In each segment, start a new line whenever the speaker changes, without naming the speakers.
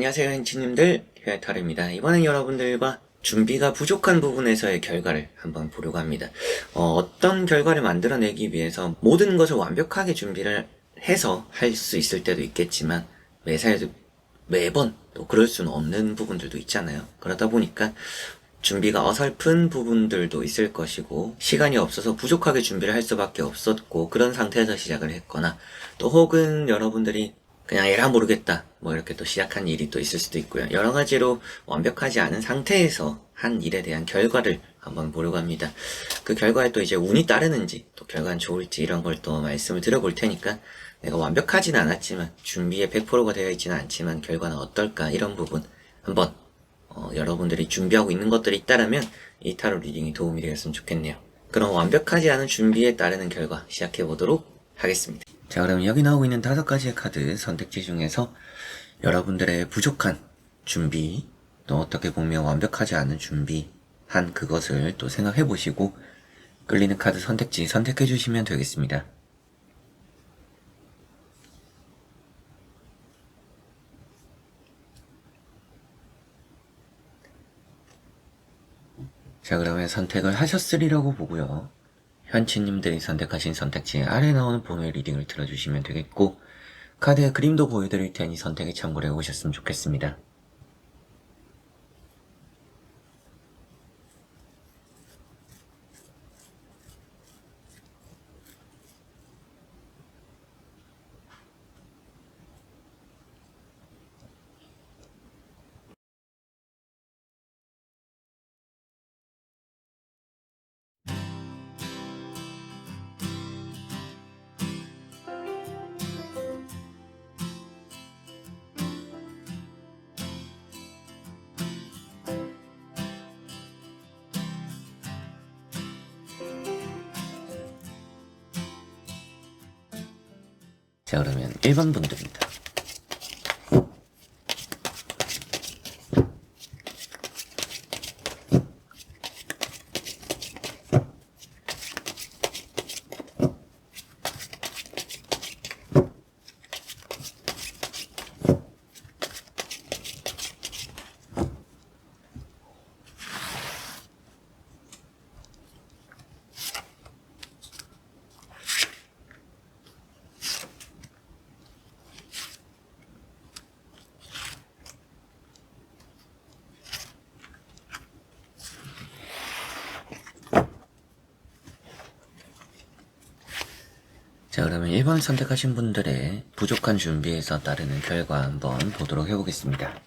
안녕하세요 hen치님들, 휴야타르입니다. 이번엔 여러분들과 준비가 부족한 부분에서의 결과를 한번 보려고 합니다. 어떤 결과를 만들어내기 위해서 모든 것을 완벽하게 준비를 해서 할 수 있을 때도 있겠지만 매번 또 그럴 수는 없는 부분들도 있잖아요. 그러다 보니까 준비가 어설픈 부분들도 있을 것이고, 시간이 없어서 부족하게 준비를 할 수밖에 없었고, 그런 상태에서 시작을 했거나, 또 혹은 여러분들이 그냥 에라 모르겠다 뭐 이렇게 또 시작한 일이 또 있을 수도 있고요. 여러 가지로 완벽하지 않은 상태에서 한 일에 대한 결과를 한번 보려고 합니다. 그 결과에 또 이제 운이 따르는지 또 결과는 좋을지 이런 걸 또 말씀을 드려볼 테니까, 내가 완벽하진 않았지만 준비에 100%가 되어 있지는 않지만 결과는 어떨까, 이런 부분 한번 여러분들이 준비하고 있는 것들이 있다라면 이 타로 리딩이 도움이 되었으면 좋겠네요. 그럼 완벽하지 않은 준비에 따르는 결과 시작해 보도록 하겠습니다. 자, 그럼 여기 나오고 있는 5가지의 카드 선택지 중에서 여러분들의 부족한 준비, 또 어떻게 보면 완벽하지 않은 준비한 그것을 또 생각해 보시고 끌리는 카드 선택지 선택해 주시면 되겠습니다. 자, 그러면 선택을 하셨으리라고 보고요. 현치님들이 선택하신 선택지 아래 나오는 번호의 리딩을 들어주시면 되겠고, 카드의 그림도 보여드릴 테니 선택에 참고를 해보셨으면 좋겠습니다. 자, 그러면 1번 분들입니다. 자, 그러면 1번 선택하신 분들의 부족한 준비에서 따르는 결과 한번 보도록 해보겠습니다.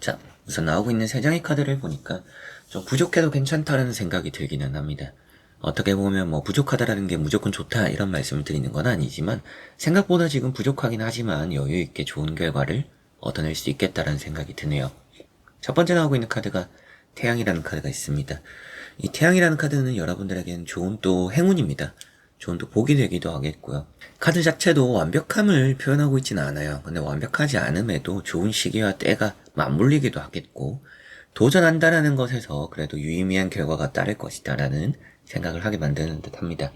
자, 우선 나오고 있는 3장의 카드를 보니까 좀 부족해도 괜찮다는 생각이 들기는 합니다. 어떻게 보면 뭐 부족하다라는 게 무조건 좋다 이런 말씀을 드리는 건 아니지만, 생각보다 지금 부족하긴 하지만 여유있게 좋은 결과를 얻어낼 수 있겠다라는 생각이 드네요. 첫 번째 나오고 있는 카드가 태양이라는 카드가 있습니다. 이 태양이라는 카드는 여러분들에게는 좋은 또 행운입니다. 좋은 또 복이 되기도 하겠고요. 카드 자체도 완벽함을 표현하고 있지는 않아요. 근데 완벽하지 않음에도 좋은 시기와 때가 맞물리기도 하겠고, 도전한다라는 것에서 그래도 유의미한 결과가 따를 것이다 라는 생각을 하게 만드는 듯 합니다.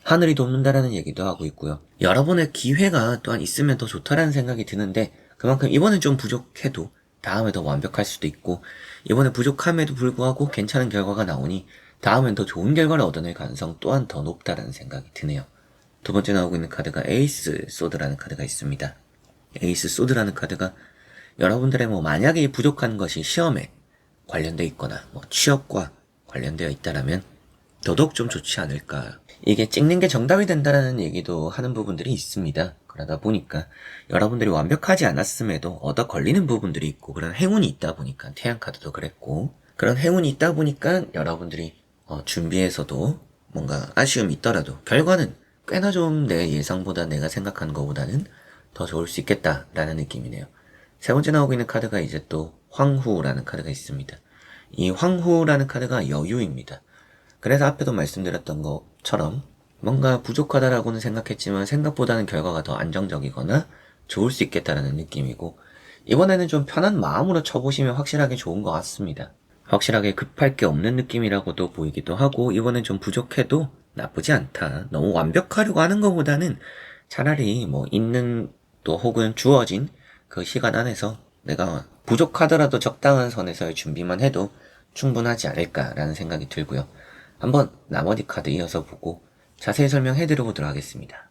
하늘이 돕는다라는 얘기도 하고 있고요. 여러 번의 기회가 또한 있으면 더 좋다라는 생각이 드는데, 그만큼 이번엔 좀 부족해도 다음에 더 완벽할 수도 있고, 이번에 부족함에도 불구하고 괜찮은 결과가 나오니 다음엔 더 좋은 결과를 얻어낼 가능성 또한 더 높다라는 생각이 드네요. 두 번째 나오고 있는 카드가 에이스 소드라는 카드가 있습니다. 에이스 소드라는 카드가 여러분들의 만약에 이 부족한 것이 시험에 관련되어 있거나 취업과 관련되어 있다라면 더더욱 좀 좋지 않을까. 이게 찍는 게 정답이 된다라는 얘기도 하는 부분들이 있습니다. 그러다 보니까 여러분들이 완벽하지 않았음에도 얻어 걸리는 부분들이 있고, 그런 행운이 있다 보니까 태양카드도 그랬고, 그런 행운이 있다 보니까 여러분들이 준비에서도 뭔가 아쉬움이 있더라도 결과는 꽤나 좀 내 예상보다, 내가 생각한 것보다는 더 좋을 수 있겠다라는 느낌이네요. 세 번째 나오고 있는 카드가 이제 또 황후라는 카드가 있습니다. 이 황후라는 카드가 여유입니다. 그래서 앞에도 말씀드렸던 것처럼 뭔가 부족하다라고는 생각했지만 생각보다는 결과가 더 안정적이거나 좋을 수 있겠다라는 느낌이고, 이번에는 좀 편한 마음으로 쳐보시면 확실하게 좋은 것 같습니다. 확실하게 급할 게 없는 느낌이라고도 보이기도 하고, 이번엔 좀 부족해도 나쁘지 않다. 너무 완벽하려고 하는 것보다는 차라리 있는 또 혹은 주어진 그 시간 안에서 내가 부족하더라도 적당한 선에서의 준비만 해도 충분하지 않을까라는 생각이 들고요. 한번 나머지 카드 이어서 보고 자세히 설명해 드려보도록 하겠습니다.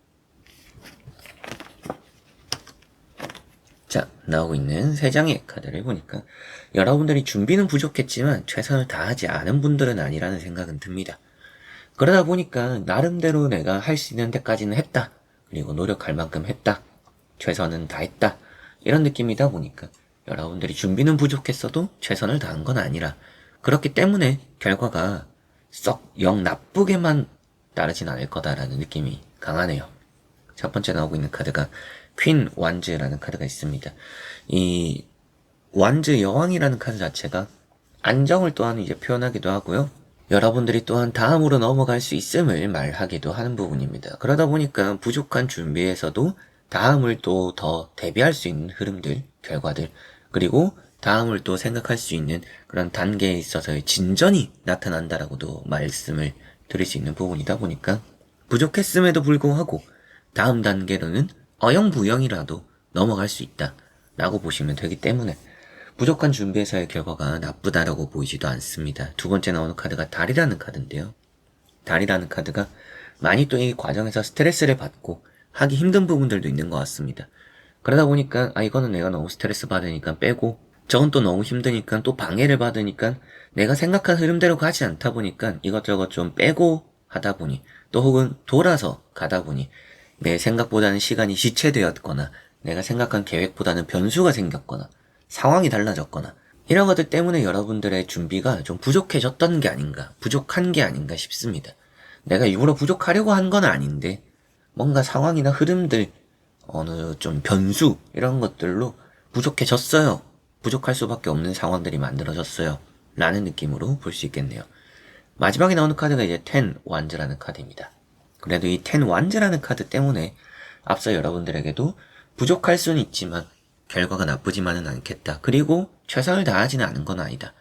자, 나오고 있는 3장의 카드를 보니까 여러분들이 준비는 부족했지만 최선을 다하지 않은 분들은 아니라는 생각은 듭니다. 그러다 보니까 나름대로 내가 할 수 있는 데까지는 했다. 그리고 노력할 만큼 했다. 최선은 다했다. 이런 느낌이다 보니까 여러분들이 준비는 부족했어도 최선을 다한 건 아니라 그렇기 때문에 결과가 썩 영 나쁘게만 따르진 않을 거다라는 느낌이 강하네요. 첫 번째 나오고 있는 카드가 퀸 완즈라는 카드가 있습니다. 이 완즈 여왕이라는 카드 자체가 안정을 또한 이제 표현하기도 하고요. 여러분들이 또한 다음으로 넘어갈 수 있음을 말하기도 하는 부분입니다. 그러다 보니까 부족한 준비에서도 다음을 또 더 대비할 수 있는 흐름들, 결과들, 그리고 다음을 또 생각할 수 있는 그런 단계에 있어서의 진전이 나타난다라고도 말씀을 드릴 수 있는 부분이다 보니까 부족했음에도 불구하고 다음 단계로는 어영부영이라도 넘어갈 수 있다 라고 보시면 되기 때문에 부족한 준비에서의 결과가 나쁘다라고 보이지도 않습니다. 두 번째 나오는 카드가 달이라는 카드인데요. 달이라는 카드가 많이 또 이 과정에서 스트레스를 받고 하기 힘든 부분들도 있는 것 같습니다. 그러다 보니까 이거는 내가 너무 스트레스 받으니까 빼고 저건 또 너무 힘드니까 또 방해를 받으니까 내가 생각한 흐름대로 가지 않다 보니까 이것저것 좀 빼고 하다 보니 또 혹은 돌아서 가다 보니 내 생각보다는 시간이 지체되었거나 내가 생각한 계획보다는 변수가 생겼거나 상황이 달라졌거나 이런 것들 때문에 여러분들의 준비가 좀 부족해졌던 게 아닌가, 부족한 게 아닌가 싶습니다. 내가 일부러 부족하려고 한 건 아닌데 뭔가 상황이나 흐름들, 어느 좀 변수 이런 것들로 부족해졌어요. 부족할 수밖에 없는 상황들이 만들어졌어요. 라는 느낌으로 볼 수 있겠네요. 마지막에 나오는 카드가 이제 텐 완즈라는 카드입니다. 그래도 이 텐 완즈라는 카드 때문에 앞서 여러분들에게도 부족할 수는 있지만 결과가 나쁘지만은 않겠다. 그리고 최선을 다하지는 않은 건 아니다.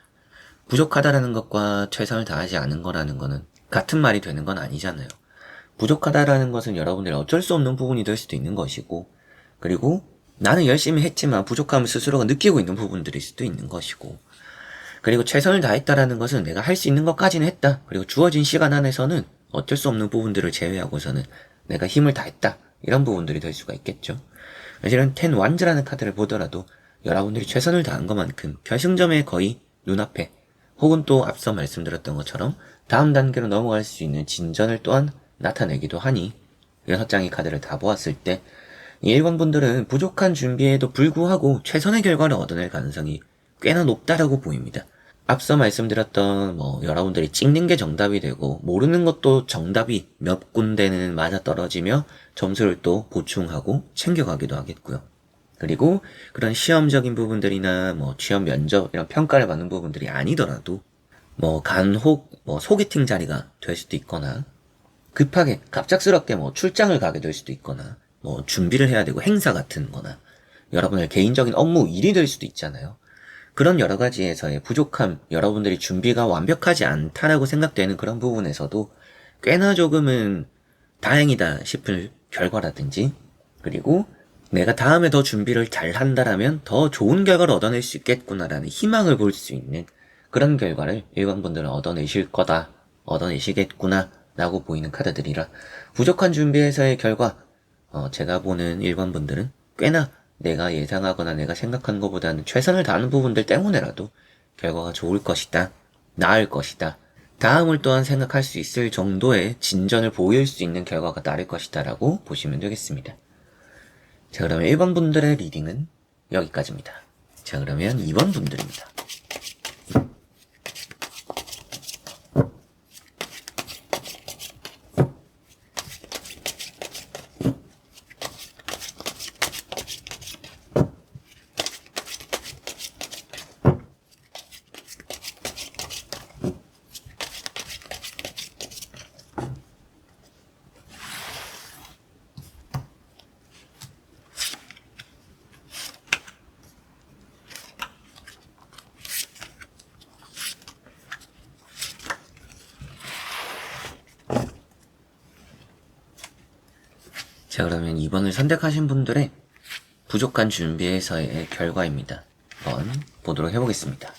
부족하다라는 것과 최선을 다하지 않은 거라는 거는 같은 말이 되는 건 아니잖아요. 부족하다라는 것은 여러분들이 어쩔 수 없는 부분이 될 수도 있는 것이고, 그리고 나는 열심히 했지만 부족함을 스스로가 느끼고 있는 부분들일 수도 있는 것이고, 그리고 최선을 다했다라는 것은 내가 할 수 있는 것까지는 했다. 그리고 주어진 시간 안에서는 어쩔 수 없는 부분들을 제외하고서는 내가 힘을 다했다. 이런 부분들이 될 수가 있겠죠. 이런 텐 완즈라는 카드를 보더라도 여러분들이 최선을 다한 것만큼 결승점에 거의 눈앞에 혹은 또 앞서 말씀드렸던 것처럼 다음 단계로 넘어갈 수 있는 진전을 또한 나타내기도 하니 6장의 카드를 다 보았을 때 1번 분들은 부족한 준비에도 불구하고 최선의 결과를 얻어낼 가능성이 꽤나 높다라고 보입니다. 앞서 말씀드렸던 여러분들이 찍는 게 정답이 되고 모르는 것도 정답이 몇 군데는 맞아떨어지며 점수를 또 보충하고 챙겨가기도 하겠고요. 그리고 그런 시험적인 부분들이나 취업 면접 이런 평가를 받는 부분들이 아니더라도 간혹 소개팅 자리가 될 수도 있거나 급하게 갑작스럽게 출장을 가게 될 수도 있거나 준비를 해야 되고 행사 같은 거나 여러분의 개인적인 업무 일이 될 수도 있잖아요. 그런 여러 가지에서의 부족함, 여러분들이 준비가 완벽하지 않다라고 생각되는 그런 부분에서도 꽤나 조금은 다행이다 싶을 결과라든지, 그리고 내가 다음에 더 준비를 잘 한다라면 더 좋은 결과를 얻어낼 수 있겠구나라는 희망을 볼 수 있는 그런 결과를 일반분들은 얻어내실 거다, 얻어내시겠구나 라고 보이는 카드들이라 부족한 준비에서의 결과, 제가 보는 일반분들은 꽤나 내가 예상하거나 내가 생각한 것보다는 최선을 다하는 부분들 때문에라도 결과가 좋을 것이다, 나을 것이다, 다음을 또한 생각할 수 있을 정도의 진전을 보일 수 있는 결과가 나을 것이다 라고 보시면 되겠습니다. 자, 그러면 1번 분들의 리딩은 여기까지입니다. 자, 그러면 2번 분들입니다. 자, 그러면 2번을 선택하신 분들의 부족한 준비에서의 결과입니다. 한번 보도록 해보겠습니다.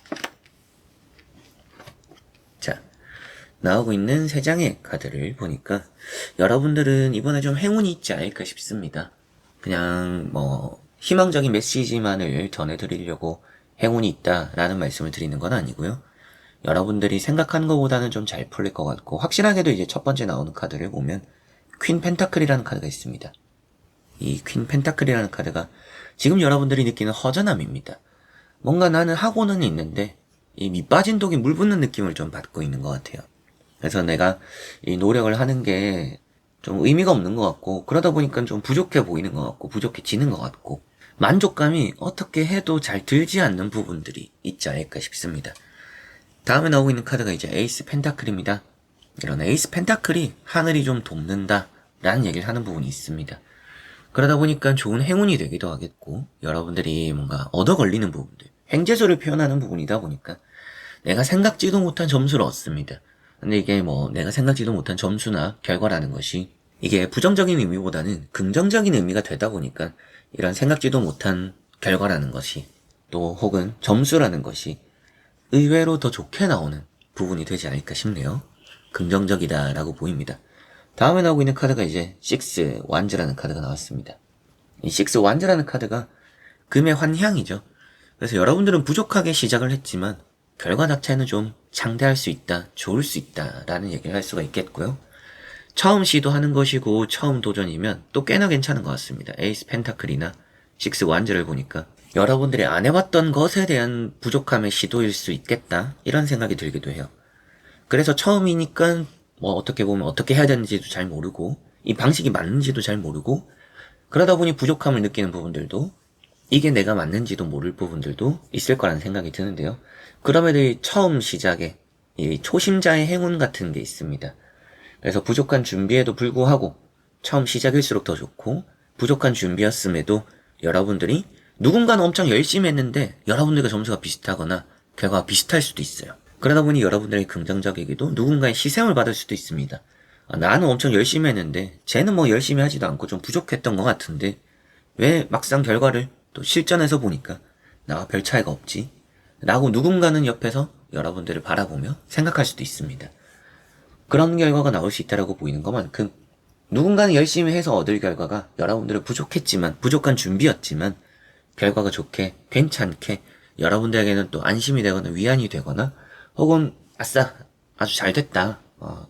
자, 나오고 있는 3장의 카드를 보니까 여러분들은 이번에 좀 행운이 있지 않을까 싶습니다. 그냥 희망적인 메시지만을 전해드리려고 행운이 있다라는 말씀을 드리는 건 아니고요. 여러분들이 생각하는 것보다는 좀 잘 풀릴 것 같고, 확실하게도 이제 첫 번째 나오는 카드를 보면 퀸 펜타클이라는 카드가 있습니다. 이 퀸 펜타클이라는 카드가 지금 여러분들이 느끼는 허전함입니다. 뭔가 나는 하고는 있는데 이 밑빠진 독에 물 붓는 느낌을 좀 받고 있는 것 같아요. 그래서 내가 이 노력을 하는 게 좀 의미가 없는 것 같고, 그러다 보니까 좀 부족해 보이는 것 같고, 부족해지는 것 같고, 만족감이 어떻게 해도 잘 들지 않는 부분들이 있지 않을까 싶습니다. 다음에 나오고 있는 카드가 이제 에이스 펜타클입니다. 이런 에이스 펜타클이 하늘이 좀 돕는다 라는 얘기를 하는 부분이 있습니다. 그러다 보니까 좋은 행운이 되기도 하겠고, 여러분들이 뭔가 얻어 걸리는 부분들, 횡재소를 표현하는 부분이다 보니까 내가 생각지도 못한 점수를 얻습니다. 근데 이게 내가 생각지도 못한 점수나 결과라는 것이 이게 부정적인 의미보다는 긍정적인 의미가 되다 보니까 이런 생각지도 못한 결과라는 것이 또 혹은 점수라는 것이 의외로 더 좋게 나오는 부분이 되지 않을까 싶네요. 긍정적이다라고 보입니다. 다음에 나오고 있는 카드가 이제 식스 완즈라는 카드가 나왔습니다. 이 식스 완즈라는 카드가 금의 환향이죠. 그래서 여러분들은 부족하게 시작을 했지만 결과 자체는 좀 창대할 수 있다, 좋을 수 있다 라는 얘기를 할 수가 있겠고요. 처음 시도하는 것이고 처음 도전이면 또 꽤나 괜찮은 것 같습니다. 에이스 펜타클이나 식스 완즈를 보니까 여러분들이 안 해봤던 것에 대한 부족함의 시도일 수 있겠다 이런 생각이 들기도 해요. 그래서 처음이니까 어떻게 보면 어떻게 해야 되는지도 잘 모르고 이 방식이 맞는지도 잘 모르고 그러다 보니 부족함을 느끼는 부분들도 이게 내가 맞는지도 모를 부분들도 있을 거라는 생각이 드는데요. 그럼에도 이 처음 시작에 이 초심자의 행운 같은 게 있습니다. 그래서 부족한 준비에도 불구하고 처음 시작일수록 더 좋고 부족한 준비였음에도 여러분들이 누군가는 엄청 열심히 했는데 여러분들과 점수가 비슷하거나 결과가 비슷할 수도 있어요. 그러다 보니 여러분들이 긍정적이기도 누군가의 희생을 받을 수도 있습니다. 나는 엄청 열심히 했는데 쟤는 열심히 하지도 않고 좀 부족했던 것 같은데 왜 막상 결과를 또 실전에서 보니까 나와 별 차이가 없지? 라고 누군가는 옆에서 여러분들을 바라보며 생각할 수도 있습니다. 그런 결과가 나올 수 있다고 보이는 것만큼 누군가는 열심히 해서 얻을 결과가 여러분들은 부족했지만 부족한 준비였지만 결과가 좋게 괜찮게 여러분들에게는 또 안심이 되거나 위안이 되거나 혹은 아싸 아주 잘 됐다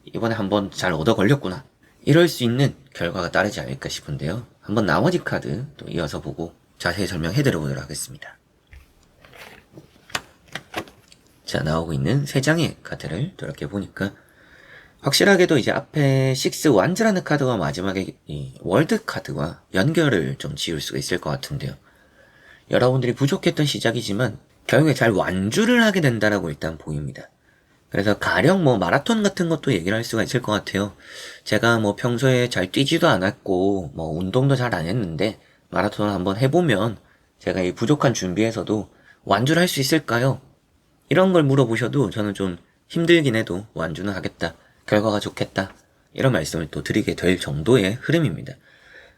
이번에 한번 잘 얻어 걸렸구나 이럴 수 있는 결과가 따르지 않을까 싶은데요. 한번 나머지 카드 또 이어서 보고 자세히 설명해 드려보도록 하겠습니다. 자, 나오고 있는 3장의 카드를 이렇게 보니까 확실하게도 이제 앞에 식스 완즈라는 카드와 마지막에 이 월드 카드와 연결을 좀 지을 수가 있을 것 같은데요. 여러분들이 부족했던 시작이지만 결국에 잘 완주를 하게 된다라고 일단 보입니다. 그래서 가령 마라톤 같은 것도 얘기를 할 수가 있을 것 같아요. 제가 평소에 잘 뛰지도 않았고 운동도 잘 안 했는데 마라톤을 한번 해보면 제가 이 부족한 준비에서도 완주를 할 수 있을까요? 이런 걸 물어보셔도 저는 좀 힘들긴 해도 완주는 하겠다. 결과가 좋겠다. 이런 말씀을 또 드리게 될 정도의 흐름입니다.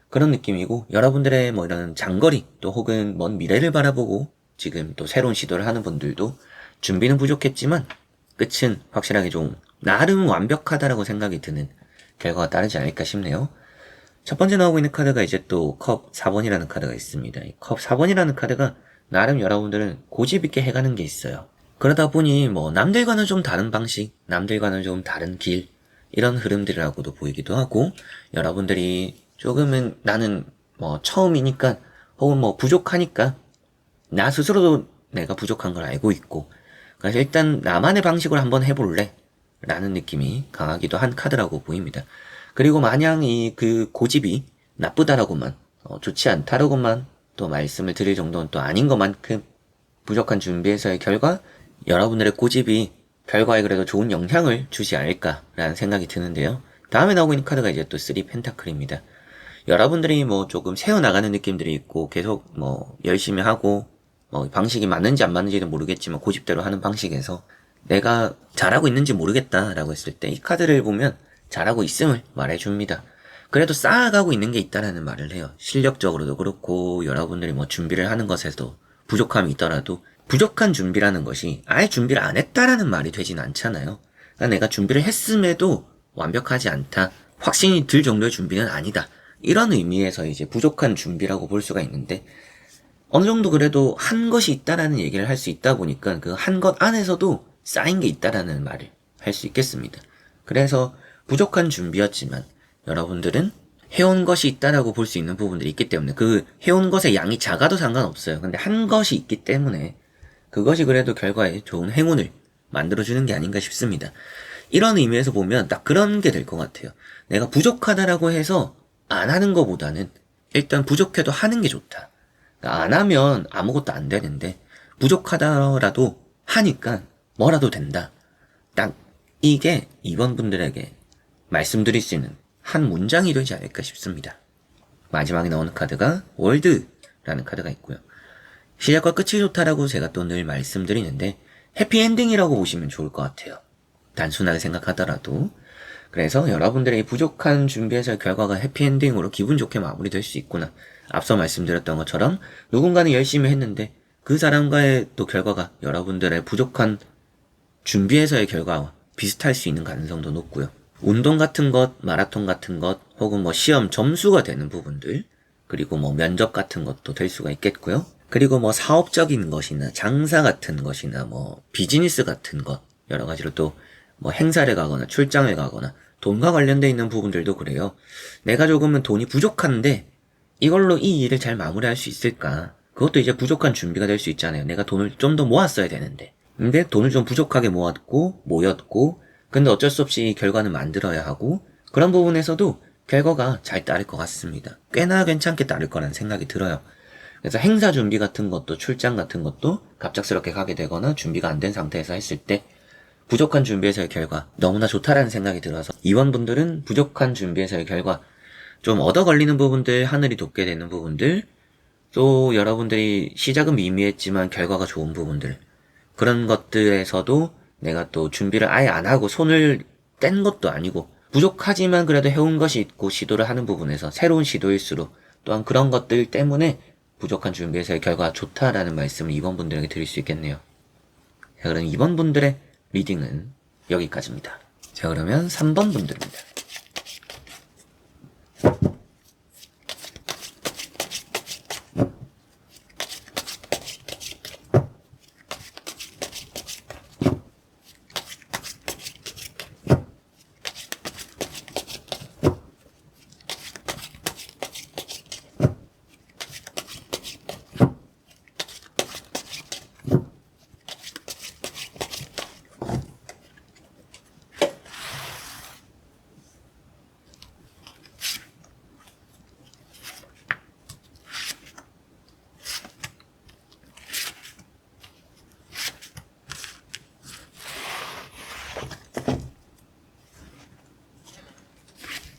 그런 느낌이고 여러분들의 이런 장거리 또 혹은 먼 미래를 바라보고 지금 또 새로운 시도를 하는 분들도 준비는 부족했지만 끝은 확실하게 좀 나름 완벽하다라고 생각이 드는 결과가 따르지 않을까 싶네요. 첫 번째 나오고 있는 카드가 이제 또 컵 4번이라는 카드가 있습니다. 이 컵 4번이라는 카드가 나름 여러분들은 고집 있게 해가는 게 있어요. 그러다 보니 남들과는 좀 다른 방식, 남들과는 좀 다른 길 이런 흐름들이라고도 보이기도 하고 여러분들이 조금은 나는 처음이니까 혹은 부족하니까 나 스스로도 내가 부족한 걸 알고 있고 그래서 일단 나만의 방식으로 한번 해볼래 라는 느낌이 강하기도 한 카드라고 보입니다. 그리고 마냥 그 고집이 나쁘다라고만 좋지 않다라고만 또 말씀을 드릴 정도는 또 아닌 것만큼 부족한 준비에서의 결과 여러분들의 고집이 결과에 그래도 좋은 영향을 주지 않을까라는 생각이 드는데요. 다음에 나오고 있는 카드가 이제 또 3 펜타클입니다. 여러분들이 조금 새어나가는 느낌들이 있고 계속 열심히 하고 방식이 맞는지 안 맞는지는 모르겠지만 고집대로 하는 방식에서 내가 잘하고 있는지 모르겠다라고 했을 때 이 카드를 보면 잘하고 있음을 말해줍니다. 그래도 쌓아가고 있는 게 있다라는 말을 해요. 실력적으로도 그렇고 여러분들이 뭐 준비를 하는 것에도 부족함이 있더라도 부족한 준비라는 것이 아예 준비를 안 했다라는 말이 되진 않잖아요. 그러니까 내가 준비를 했음에도 완벽하지 않다. 확신이 들 정도의 준비는 아니다. 이런 의미에서 이제 부족한 준비라고 볼 수가 있는데 어느 정도 그래도 한 것이 있다라는 얘기를 할 수 있다 보니까 그 한 것 안에서도 쌓인 게 있다라는 말을 할 수 있겠습니다. 그래서 부족한 준비였지만 여러분들은 해온 것이 있다라고 볼 수 있는 부분들이 있기 때문에 그 해온 것의 양이 작아도 상관없어요. 근데 한 것이 있기 때문에 그것이 그래도 결과에 좋은 행운을 만들어주는 게 아닌가 싶습니다. 이런 의미에서 보면 딱 그런 게 될 것 같아요. 내가 부족하다라고 해서 안 하는 것보다는 일단 부족해도 하는 게 좋다. 그러니까 안 하면 아무것도 안 되는데 부족하더라도 하니까 뭐라도 된다. 딱 이게 이번 분들에게 말씀드릴 수 있는 한 문장이 되지 않을까 싶습니다. 마지막에 나오는 카드가 월드라는 카드가 있고요. 시작과 끝이 좋다라고 제가 또 늘 말씀드리는데 해피엔딩이라고 보시면 좋을 것 같아요. 단순하게 생각하더라도. 그래서 여러분들의 부족한 준비에서의 결과가 해피엔딩으로 기분 좋게 마무리될 수 있구나. 앞서 말씀드렸던 것처럼 누군가는 열심히 했는데 그 사람과의 또 결과가 여러분들의 부족한 준비에서의 결과와 비슷할 수 있는 가능성도 높고요. 운동 같은 것, 마라톤 같은 것, 혹은 뭐 시험 점수가 되는 부분들, 그리고 뭐 면접 같은 것도 될 수가 있겠고요. 그리고 뭐 사업적인 것이나 장사 같은 것이나 뭐 비즈니스 같은 것, 여러 가지로 또 뭐 행사를 가거나 출장을 가거나 돈과 관련돼 있는 부분들도 그래요. 내가 조금은 돈이 부족한데 이걸로 이 일을 잘 마무리할 수 있을까? 그것도 이제 부족한 준비가 될 수 있잖아요. 내가 돈을 좀 더 모았어야 되는데. 근데 돈을 좀 부족하게 모였고, 근데 어쩔 수 없이 결과는 만들어야 하고, 그런 부분에서도 결과가 잘 따를 것 같습니다. 꽤나 괜찮게 따를 거라는 생각이 들어요. 그래서 행사 준비 같은 것도 출장 같은 것도 갑작스럽게 가게 되거나 준비가 안 된 상태에서 했을 때 부족한 준비에서의 결과 너무나 좋다라는 생각이 들어서 이원분들은 부족한 준비에서의 결과 좀 얻어 걸리는 부분들, 하늘이 돋게 되는 부분들, 또 여러분들이 시작은 미미했지만 결과가 좋은 부분들, 그런 것들에서도 내가 또 준비를 아예 안 하고 손을 뗀 것도 아니고 부족하지만 그래도 해온 것이 있고 시도를 하는 부분에서 새로운 시도일수록 또한 그런 것들 때문에 부족한 준비에서의 결과가 좋다라는 말씀을 이번 분들에게 드릴 수 있겠네요. 자, 그럼 이번 분들의 리딩은 여기까지입니다. 자, 그러면 3번 분들입니다.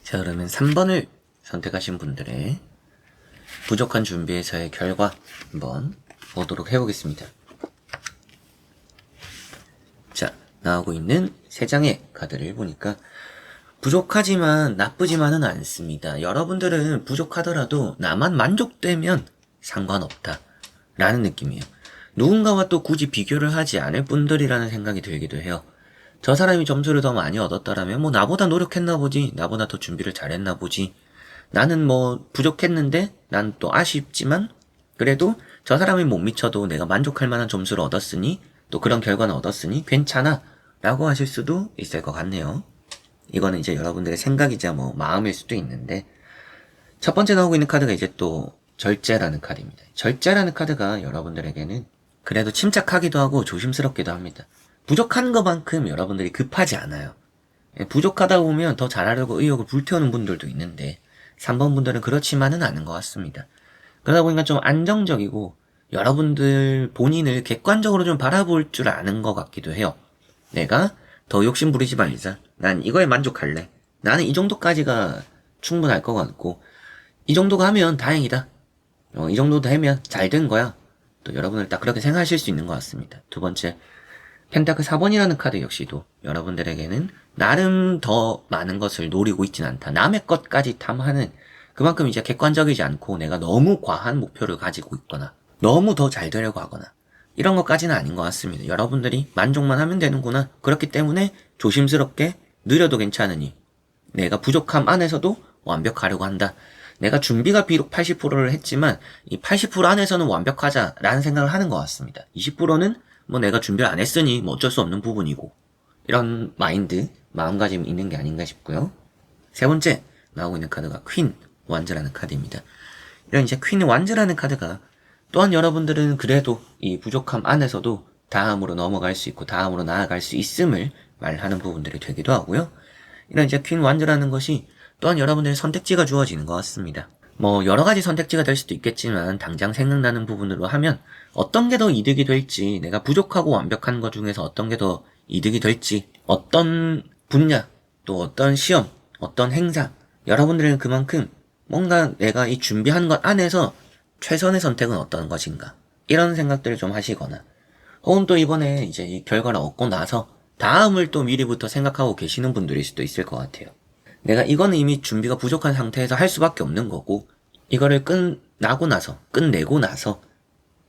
자, 그러면 3번을 선택하신 분들의 부족한 준비에서의 결과 한번 보도록 해보겠습니다. 자, 나오고 있는 3장의 카드를 보니까 부족하지만 나쁘지만은 않습니다. 여러분들은 부족하더라도 나만 만족되면 상관없다 라는 느낌이에요. 누군가와 또 굳이 비교를 하지 않을 분들이라는 생각이 들기도 해요. 저 사람이 점수를 더 많이 얻었다라면 뭐 나보다 노력했나 보지, 나보다 더 준비를 잘했나 보지, 나는 뭐 부족했는데 난 또 아쉽지만 그래도 저 사람이 못 미쳐도 내가 만족할 만한 점수를 얻었으니 또 그런 결과는 얻었으니 괜찮아 라고 하실 수도 있을 것 같네요. 이거는 이제 여러분들의 생각이자 뭐 마음일 수도 있는데, 첫 번째 나오고 있는 카드가 이제 또 절제라는 카드입니다. 절제라는 카드가 여러분들에게는 그래도 침착하기도 하고 조심스럽기도 합니다. 부족한 것만큼 여러분들이 급하지 않아요. 부족하다 보면 더 잘하려고 의욕을 불태우는 분들도 있는데 3번 분들은 그렇지만은 않은 것 같습니다. 그러다 보니까 좀 안정적이고 여러분들 본인을 객관적으로 좀 바라볼 줄 아는 것 같기도 해요. 내가 더 욕심 부리지 말자. 난 이거에 만족할래. 나는 이 정도까지가 충분할 것 같고 이 정도가 하면 다행이다. 이 정도 되면 잘 된 거야. 또 여러분을 딱 그렇게 생각하실 수 있는 것 같습니다. 두 번째, 펜타클 4번이라는 카드 역시도 여러분들에게는 나름 더 많은 것을 노리고 있진 않다. 남의 것까지 탐하는, 그만큼 이제 객관적이지 않고 내가 너무 과한 목표를 가지고 있거나 너무 더 잘 되려고 하거나 이런 것까지는 아닌 것 같습니다. 여러분들이 만족만 하면 되는구나. 그렇기 때문에 조심스럽게 느려도 괜찮으니 내가 부족함 안에서도 완벽하려고 한다. 내가 준비가 비록 80%를 했지만 이 80% 안에서는 완벽하자라는 생각을 하는 것 같습니다. 20%는 뭐 내가 준비를 안 했으니 뭐 어쩔 수 없는 부분이고, 이런 마인드, 마음가짐이 있는 게 아닌가 싶고요. 세 번째 나오고 있는 카드가 퀸 완즈라는 카드입니다. 이런 이제 퀸 완즈라는 카드가 또한 여러분들은 그래도 이 부족함 안에서도 다음으로 넘어갈 수 있고 다음으로 나아갈 수 있음을 말하는 부분들이 되기도 하고요. 이런 이제 퀸 완즈라는 것이 또한 여러분들의 선택지가 주어지는 것 같습니다. 뭐 여러 가지 선택지가 될 수도 있겠지만 당장 생각나는 부분으로 하면 어떤 게 더 이득이 될지, 내가 부족하고 완벽한 것 중에서 어떤 게 더 이득이 될지, 어떤 분야, 또 어떤 시험, 어떤 행사, 여러분들은 그만큼 뭔가 내가 이 준비한 것 안에서 최선의 선택은 어떤 것인가, 이런 생각들을 좀 하시거나, 혹은 또 이번에 이제 이 결과를 얻고 나서 다음을 또 미리부터 생각하고 계시는 분들일 수도 있을 것 같아요. 내가 이거는 이미 준비가 부족한 상태에서 할 수밖에 없는 거고, 이거를 끝내고 나서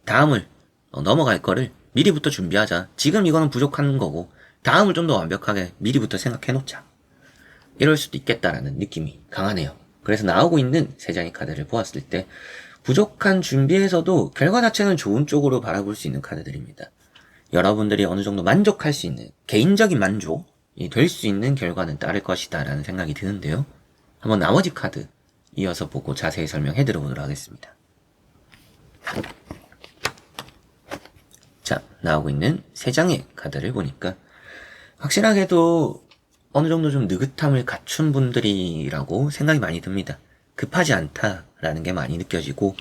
다음을 넘어갈 거를 미리부터 준비하자. 지금 이거는 부족한 거고 다음을 좀 더 완벽하게 미리부터 생각해놓자. 이럴 수도 있겠다라는 느낌이 강하네요. 그래서 나오고 있는 세 장의 카드를 보았을 때 부족한 준비에서도 결과 자체는 좋은 쪽으로 바라볼 수 있는 카드들입니다. 여러분들이 어느 정도 만족할 수 있는, 개인적인 만족이 될 수 있는 결과는 따를 것이다 라는 생각이 드는데요. 한번 나머지 카드 이어서 보고 자세히 설명해 드려보도록 하겠습니다. 자, 나오고 있는 세 장의 카드를 보니까 확실하게도 어느 정도 좀 느긋함을 갖춘 분들이라고 생각이 많이 듭니다. 급하지 않다라는 게 많이 느껴지고,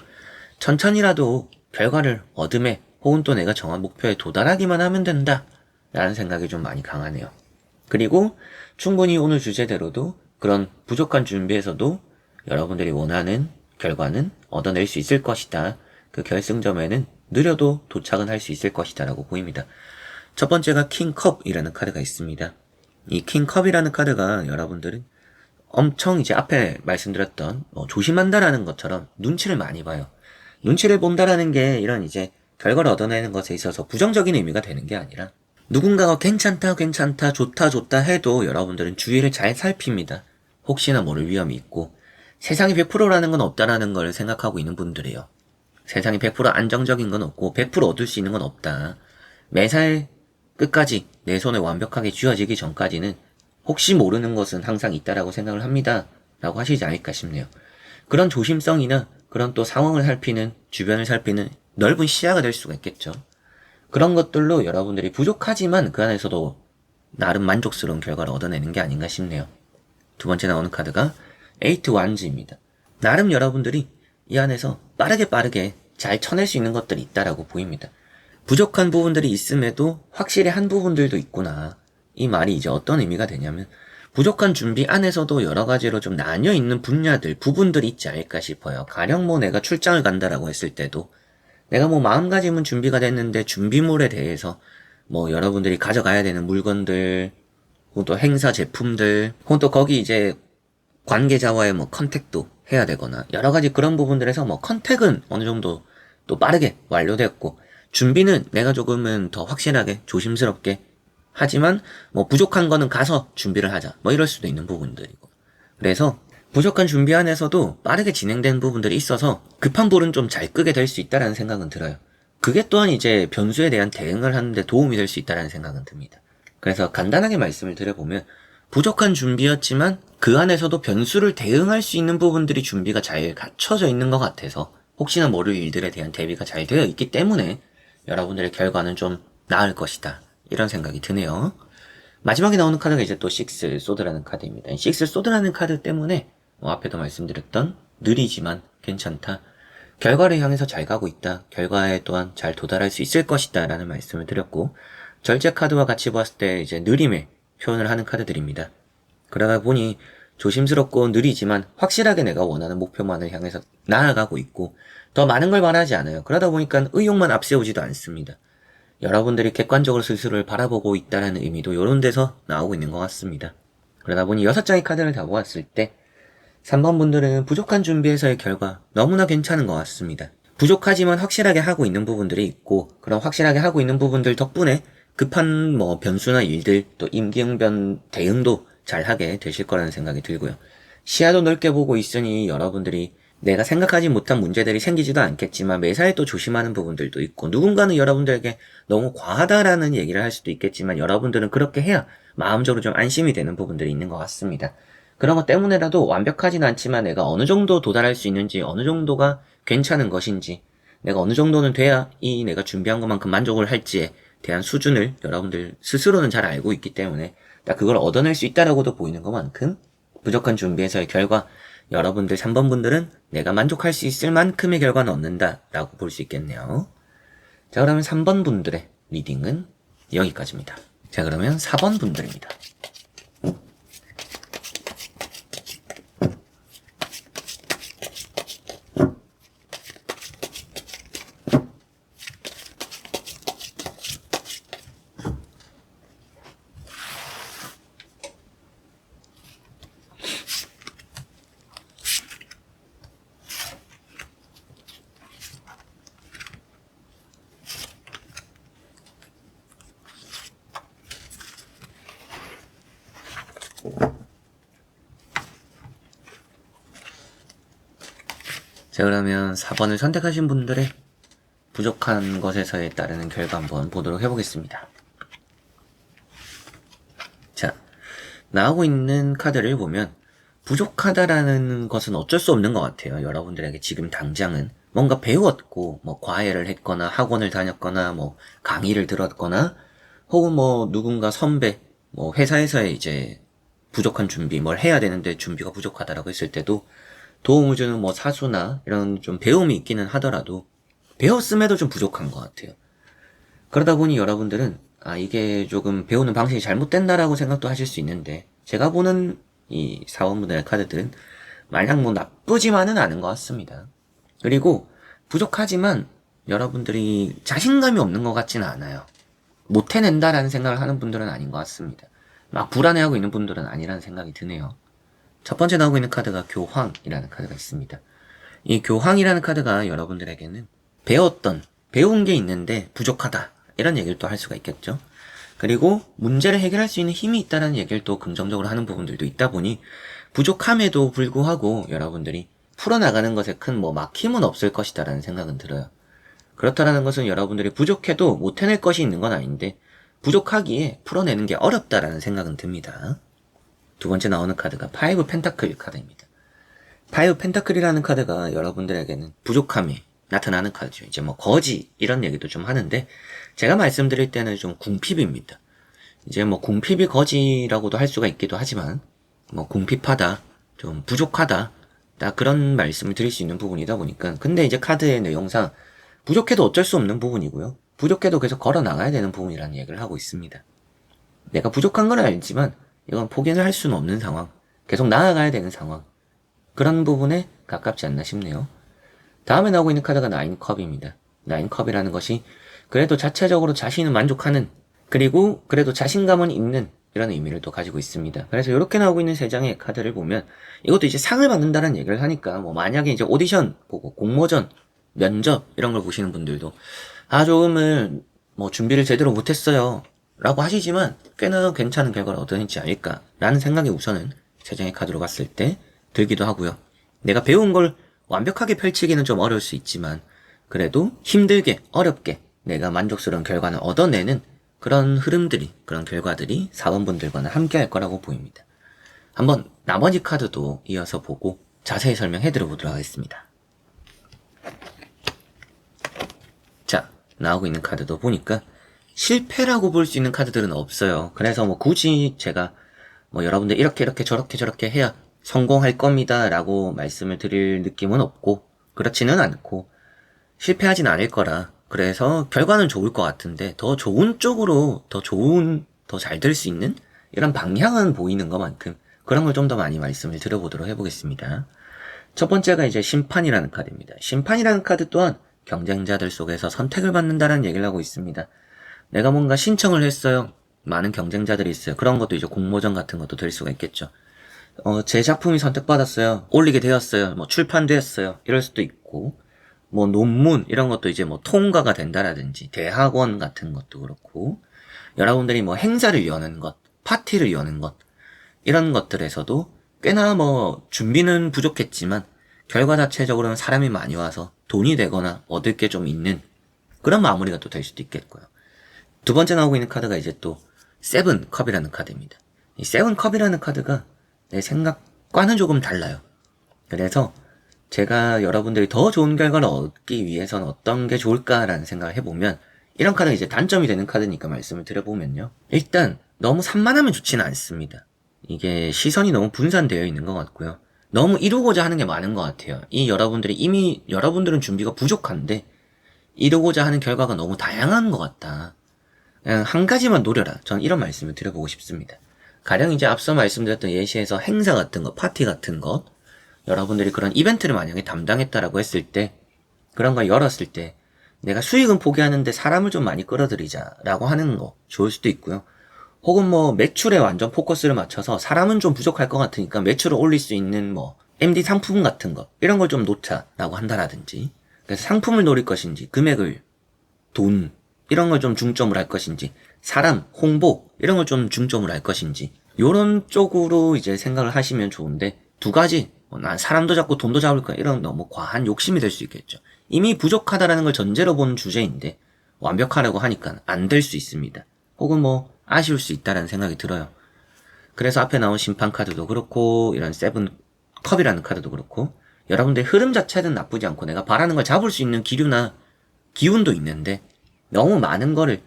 천천히라도 결과를 얻음에, 혹은 또 내가 정한 목표에 도달하기만 하면 된다 라는 생각이 좀 많이 강하네요. 그리고 충분히 오늘 주제대로도 그런 부족한 준비에서도 여러분들이 원하는 결과는 얻어낼 수 있을 것이다. 그 결승점에는 느려도 도착은 할 수 있을 것이다 라고 보입니다. 첫 번째가 킹컵이라는 카드가 있습니다. 이 킹컵이라는 카드가 여러분들은 엄청 이제 앞에 말씀드렸던 조심한다라는 것처럼 눈치를 많이 봐요. 눈치를 본다라는 게 이런 이제 결과를 얻어내는 것에 있어서 부정적인 의미가 되는 게 아니라, 누군가가 괜찮다 좋다 해도 여러분들은 주위를 잘 살핍니다. 혹시나 모를 위험이 있고, 세상에 100%라는 건 없다라는 걸 생각하고 있는 분들이에요. 세상에 100% 안정적인 건 없고 100% 얻을 수 있는 건 없다. 매살 끝까지 내 손에 완벽하게 쥐어지기 전까지는 혹시 모르는 것은 항상 있다라고 생각을 합니다 라고 하시지 않을까 싶네요. 그런 조심성이나 그런 또 상황을 살피는, 주변을 살피는 넓은 시야가 될 수가 있겠죠. 그런 것들로 여러분들이 부족하지만 그 안에서도 나름 만족스러운 결과를 얻어내는 게 아닌가 싶네요. 두 번째 나오는 카드가 에이트 완즈입니다. 나름 여러분들이 이 안에서 빠르게 잘 쳐낼 수 있는 것들이 있다라고 보입니다. 부족한 부분들이 있음에도 확실히 한 부분들도 있구나. 이 말이 이제 어떤 의미가 되냐면, 부족한 준비 안에서도 여러 가지로 좀 나뉘어 있는 분야들, 부분들이 있지 않을까 싶어요. 가령 뭐 내가 출장을 간다라고 했을 때도 내가 뭐 마음가짐은 준비가 됐는데 준비물에 대해서 뭐 여러분들이 가져가야 되는 물건들, 혹은 또 행사 제품들, 혹은 또 거기 이제 관계자와의 뭐 컨택도 해야 되거나 여러 가지 그런 부분들에서 뭐 컨택은 어느 정도 또 빠르게 완료됐고, 준비는 내가 조금은 더 확실하게 조심스럽게 하지만 뭐 부족한 거는 가서 준비를 하자, 뭐 이럴 수도 있는 부분들이고, 그래서 부족한 준비 안에서도 빠르게 진행된 부분들이 있어서 급한 불은 좀 잘 끄게 될 수 있다라는 생각은 들어요. 그게 또한 이제 변수에 대한 대응을 하는데 도움이 될 수 있다라는 생각은 듭니다. 그래서 간단하게 말씀을 드려보면, 부족한 준비였지만 그 안에서도 변수를 대응할 수 있는 부분들이 준비가 잘 갖춰져 있는 것 같아서 혹시나 모를 일들에 대한 대비가 잘 되어 있기 때문에 여러분들의 결과는 좀 나을 것이다, 이런 생각이 드네요. 마지막에 나오는 카드가 이제 또 식스 소드라는 카드입니다. 식스 소드라는 카드 때문에 앞에도 말씀드렸던 느리지만 괜찮다, 결과를 향해서 잘 가고 있다, 결과에 또한 잘 도달할 수 있을 것이다 라는 말씀을 드렸고, 절제 카드와 같이 봤을 때 이제 느림의 표현을 하는 카드들입니다. 그러다 보니 조심스럽고 느리지만 확실하게 내가 원하는 목표만을 향해서 나아가고 있고, 더 많은 걸 바라지 않아요. 그러다 보니까 의욕만 앞세우지도 않습니다. 여러분들이 객관적으로 스스로를 바라보고 있다는 의미도 이런 데서 나오고 있는 것 같습니다. 그러다 보니 6장의 카드를 다 보았을 때 3번 분들은 부족한 준비에서의 결과 너무나 괜찮은 것 같습니다. 부족하지만 확실하게 하고 있는 부분들이 있고, 그런 확실하게 하고 있는 부분들 덕분에 급한 변수나 일들, 또 임기응변 대응도 잘 하게 되실 거라는 생각이 들고요. 시야도 넓게 보고 있으니 여러분들이 내가 생각하지 못한 문제들이 생기지도 않겠지만 매사에 또 조심하는 부분들도 있고, 누군가는 여러분들에게 너무 과하다라는 얘기를 할 수도 있겠지만 여러분들은 그렇게 해야 마음적으로 좀 안심이 되는 부분들이 있는 것 같습니다. 그런 것 때문에라도 완벽하진 않지만 내가 어느 정도 도달할 수 있는지, 어느 정도가 괜찮은 것인지, 내가 어느 정도는 돼야 이 내가 준비한 것만큼 만족을 할지에 대한 수준을 여러분들 스스로는 잘 알고 있기 때문에 딱 그걸 얻어낼 수 있다라고도 보이는 것만큼 부족한 준비에서의 결과, 여러분들 3번 분들은 내가 만족할 수 있을 만큼의 결과는 얻는다 라고 볼 수 있겠네요. 자, 그러면 3번 분들의 리딩은 여기까지입니다. 자, 그러면 4번 분들입니다. 자, 그러면 4번을 선택하신 분들의 부족한 것에서에 따르는 결과 한번 보도록 해보겠습니다. 자, 나오고 있는 카드를 보면 부족하다라는 것은 어쩔 수 없는 것 같아요. 여러분들에게 지금 당장은 뭔가 배웠고, 과외를 했거나 학원을 다녔거나, 강의를 들었거나, 혹은 누군가 선배, 회사에서의 이제 부족한 준비, 뭘 해야 되는데 준비가 부족하다라고 했을 때도 도움을 주는 사수나 이런 좀 배움이 있기는 하더라도 배웠음에도 좀 부족한 것 같아요. 그러다 보니 여러분들은 이게 조금 배우는 방식이 잘못된다라고 생각도 하실 수 있는데, 제가 보는 이 4번분들의 카드들은 마냥 나쁘지만은 않은 것 같습니다. 그리고 부족하지만 여러분들이 자신감이 없는 것 같지는 않아요. 못 해낸다라는 생각을 하는 분들은 아닌 것 같습니다. 막 불안해하고 있는 분들은 아니라는 생각이 드네요. 첫 번째 나오고 있는 카드가 교황이라는 카드가 있습니다. 이 교황이라는 카드가 여러분들에게는 배운 게 있는데 부족하다, 이런 얘기를 또 할 수가 있겠죠. 그리고 문제를 해결할 수 있는 힘이 있다는 얘기를 또 긍정적으로 하는 부분들도 있다 보니 부족함에도 불구하고 여러분들이 풀어나가는 것에 큰 막힘은 없을 것이다라는 생각은 들어요. 그렇다라는 것은 여러분들이 부족해도 못 해낼 것이 있는 건 아닌데 부족하기에 풀어내는 게 어렵다라는 생각은 듭니다. 두 번째 나오는 카드가 5 펜타클 카드입니다. 5 펜타클이라는 카드가 여러분들에게는 부족함이 나타나는 카드죠. 이제 거지 이런 얘기도 좀 하는데, 제가 말씀드릴 때는 좀 궁핍입니다. 이제 궁핍이 거지라고도 할 수가 있기도 하지만 궁핍하다, 좀 부족하다, 딱 그런 말씀을 드릴 수 있는 부분이다 보니까. 근데 이제 카드의 내용상 부족해도 어쩔 수 없는 부분이고요, 부족해도 계속 걸어 나가야 되는 부분이라는 얘기를 하고 있습니다. 내가 부족한 건 알지만 이건 포기를 할 수는 없는 상황, 계속 나아가야 되는 상황, 그런 부분에 가깝지 않나 싶네요. 다음에 나오고 있는 카드가 9컵입니다. 9컵이라는 것이 그래도 자체적으로 자신은 만족하는, 그리고 그래도 자신감은 있는 이런 의미를 또 가지고 있습니다. 그래서 이렇게 나오고 있는 3장의 카드를 보면 이것도 이제 상을 받는다는 얘기를 하니까 만약에 이제 오디션 보고 공모전, 면접 이런 걸 보시는 분들도 조금은 준비를 제대로 못했어요 라고 하시지만 꽤나 괜찮은 결과를 얻어내지 않을까라는 생각이 우선은 3장의 카드로 봤을 때 들기도 하고요. 내가 배운 걸 완벽하게 펼치기는 좀 어려울 수 있지만 그래도 힘들게 어렵게 내가 만족스러운 결과는 얻어내는 그런 흐름들이, 그런 결과들이 4번 분들과는 함께 할 거라고 보입니다. 한번 나머지 카드도 이어서 보고 자세히 설명해 드려보도록 하겠습니다. 자, 나오고 있는 카드도 보니까 실패라고 볼 수 있는 카드들은 없어요. 그래서 굳이 제가 여러분들 이렇게 저렇게 해야 성공할 겁니다 라고 말씀을 드릴 느낌은 없고, 그렇지는 않고 실패하진 않을 거라, 그래서 결과는 좋을 것 같은데 더 좋은 쪽으로 더 잘 될 수 있는 이런 방향은 보이는 것만큼 그런 걸 좀 더 많이 말씀을 드려보도록 해보겠습니다. 첫 번째가 이제 심판이라는 카드입니다. 심판이라는 카드 또한 경쟁자들 속에서 선택을 받는다는 얘기를 하고 있습니다. 내가 뭔가 신청을 했어요. 많은 경쟁자들이 있어요. 그런 것도 이제 공모전 같은 것도 될 수가 있겠죠. 제 작품이 선택받았어요. 올리게 되었어요. 뭐 출판되었어요. 이럴 수도 있고, 뭐 논문 이런 것도 이제 뭐 통과가 된다라든지 대학원 같은 것도 그렇고, 여러분들이 뭐 행사를 여는 것, 파티를 여는 것 이런 것들에서도 꽤나 뭐 준비는 부족했지만 결과 자체적으로는 사람이 많이 와서 돈이 되거나 얻을 게 좀 있는 그런 마무리가 또 될 수도 있겠고요. 두 번째 나오고 있는 카드가 이제 또 세븐컵이라는 카드입니다. 이 세븐컵이라는 카드가 내 생각과는 조금 달라요. 그래서 제가 여러분들이 더 좋은 결과를 얻기 위해서는 어떤 게 좋을까라는 생각을 해보면, 이런 카드가 이제 단점이 되는 카드니까 말씀을 드려보면요. 일단 너무 산만하면 좋지는 않습니다. 이게 시선이 너무 분산되어 있는 것 같고요. 너무 이루고자 하는 게 많은 것 같아요. 여러분들은 준비가 부족한데 이루고자 하는 결과가 너무 다양한 것 같다. 그냥 한 가지만 노려라. 전 이런 말씀을 드려보고 싶습니다. 가령 이제 앞서 말씀드렸던 예시에서 행사 같은 것, 파티 같은 것, 여러분들이 그런 이벤트를 만약에 담당했다라고 했을 때, 그런 걸 열었을 때 내가 수익은 포기하는데 사람을 좀 많이 끌어들이자라고 하는 거 좋을 수도 있고요. 혹은 뭐 매출에 완전 포커스를 맞춰서 사람은 좀 부족할 것 같으니까 매출을 올릴 수 있는 뭐 MD 상품 같은 거 이런 걸 좀 놓자라고 한다라든지, 그래서 상품을 노릴 것인지 금액을, 돈 이런 걸 좀 중점을 할 것인지, 사람, 홍보 이런 걸 좀 중점을 할 것인지, 요런 쪽으로 이제 생각을 하시면 좋은데, 두 가지, 난 사람도 잡고 돈도 잡을 거야 이런 너무 과한 욕심이 될 수 있겠죠. 이미 부족하다라는 걸 전제로 본 주제인데 완벽하려고 하니까 안 될 수 있습니다. 혹은 뭐 아쉬울 수 있다라는 생각이 들어요. 그래서 앞에 나온 심판 카드도 그렇고 이런 세븐 컵이라는 카드도 그렇고, 여러분들의 흐름 자체는 나쁘지 않고 내가 바라는 걸 잡을 수 있는 기류나 기운도 있는데, 너무 많은 거를